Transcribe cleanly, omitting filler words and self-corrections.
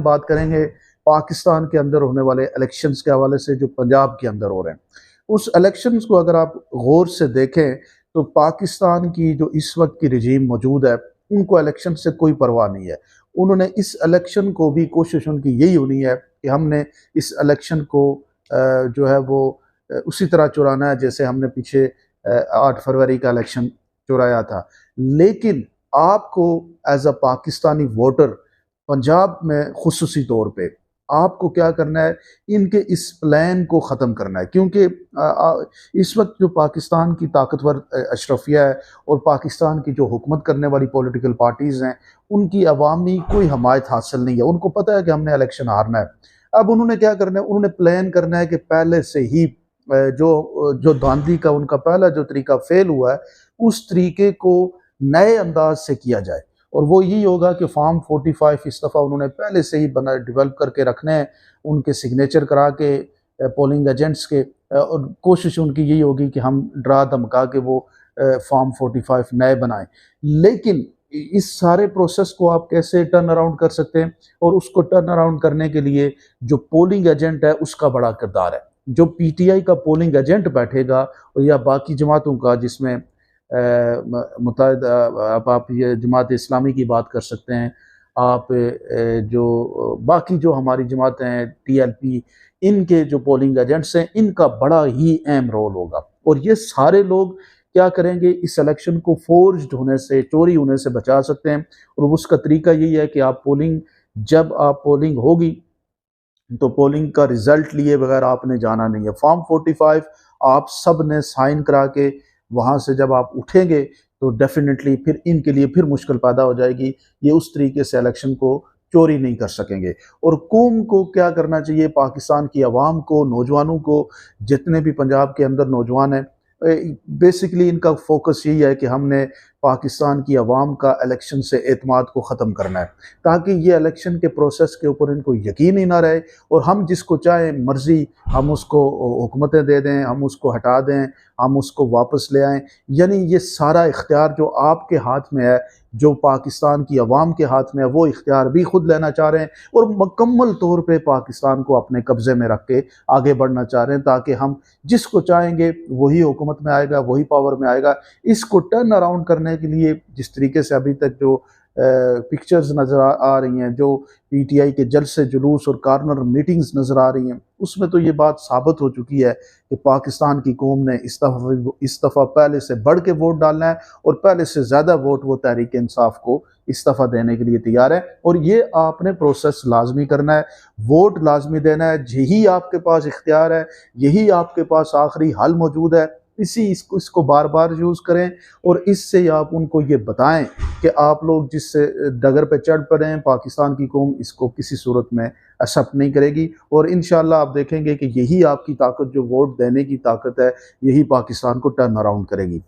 बात करेंगे पाकिस्तान के अंदर होने वाले इलेक्शंस के हवाले से जो पंजाब के अंदर हो रहे हैं। उस इलेक्शंस को अगर आप गौर से देखें तो पाकिस्तान की जो इस वक्त की रजीम मौजूद है, उनको इलेक्शन से कोई परवाह नहीं है। उन्होंने इस इलेक्शन को भी, कोशिश उनकी यही होनी है कि हमने इस इलेक्शन को जो है वो उसी तरह चुराना है जैसे हमने पीछे 8 फरवरी का इलेक्शन चुराया था। लेकिन आपको as a Pakistani voter Punjab में खुसूसी तौर पे आपको क्या करना है, इनके इस प्लान को ख़त्म करना है। क्योंकि इस वक्त जो पाकिस्तान की ताकतवर अशरफिया है और पाकिस्तान की जो हुकूमत करने वाली पॉलिटिकल पार्टीज़ हैं, उनकी अवामी कोई हमायत हासिल नहीं है। उनको पता है कि हमने इलेक्शन हारना है। अब उन्होंने क्या करना है, उन्होंने प्लान करना है कि पहले से ही जो धांधली का उनका पहला जो तरीका फेल हुआ है, उस तरीके को नए अंदाज से किया जाए। और वो यही होगा कि फॉर्म 45 इस दफ़ा उन्होंने पहले से ही बना डेवलप करके रखने हैं, उनके सिग्नेचर करा के पोलिंग एजेंट्स के, और कोशिश उनकी यही होगी कि हम डरा धमका के वो फॉर्म 45 नए बनाएं। लेकिन इस सारे प्रोसेस को आप कैसे टर्न अराउंड कर सकते हैं, और उसको टर्न अराउंड करने के लिए जो पोलिंग एजेंट है उसका बड़ा किरदार है। जो पीटीआई का पोलिंग एजेंट बैठेगा और या बाकी जमातों का, जिसमें मुताहिद आप ये जमात इस्लामी की बात कर सकते हैं, आप जो बाकी जो हमारी जमातें हैं टीएलपी, इनके जो पोलिंग एजेंट्स हैं, इनका बड़ा ही अहम रोल होगा। और ये सारे लोग क्या करेंगे, इस इलेक्शन को फोर्ज्ड होने से, चोरी होने से बचा सकते हैं। और उसका तरीका यही है कि आप जब आप पोलिंग होगी तो पोलिंग का रिजल्ट लिए बगैर आपने जाना नहीं है। फॉर्म 45 आप सब ने साइन करा के वहाँ से जब आप उठेंगे तो डेफिनेटली फिर इनके लिए फिर मुश्किल पैदा हो जाएगी। ये उस तरीके से इलेक्शन को चोरी नहीं कर सकेंगे। और कौम को क्या करना चाहिए, पाकिस्तान की आवाम को, नौजवानों को, जितने भी पंजाब के अंदर नौजवान हैं, बेसिकली इनका फोकस यही है कि हमने पाकिस्तान की आवाम का इलेक्शन से एतमाद को ख़त्म करना है, ताकि ये इलेक्शन के प्रोसेस के ऊपर इनको यकीन ही ना रहे और हम जिसको चाहें मर्जी हम उसको हुकूमतें दे दें, हम उसको हटा दें, हम उसको वापस ले आएं। यानी ये सारा इख्तियार जो आपके हाथ में है, जो पाकिस्तान की आवाम के हाथ में है, वो इख्तियार भी खुद लेना चाह रहे हैं और मुकम्मल तौर पे पाकिस्तान को अपने कब्ज़े में रख के आगे बढ़ना चाह रहे हैं, ताकि हम जिसको चाहेंगे वही हुकूमत में आएगा, वही पावर में आएगा। इसको टर्न अराउंड करने के लिए जिस तरीके से अभी तक जो पिक्चर्स नज़र आ रही हैं, जो पीटीआई के जलसे जुलूस और कॉर्नर मीटिंग्स नज़र आ रही हैं, उसमें तो ये बात साबित हो चुकी है कि पाकिस्तान की कौम ने इस दफ़ा पहले से बढ़ के वोट डालना है और पहले से ज़्यादा वोट वो तहरीक इंसाफ को इस दफ़ा देने के लिए तैयार है। और ये आपने प्रोसेस लाजमी करना है, वोट लाजमी देना है। यही आपके पास इख्तियार है, यही आपके पास आखिरी हल मौजूद है। इसको बार बार यूज़ करें और इससे आप उनको ये बताएं कि आप लोग जिस डगर पे चढ़ पड़े हैं, पाकिस्तान की कौम इसको किसी सूरत में एक्सेप्ट नहीं करेगी। और इंशाल्लाह आप देखेंगे कि यही आपकी ताकत, जो वोट देने की ताकत है, यही पाकिस्तान को टर्न अराउंड करेगी।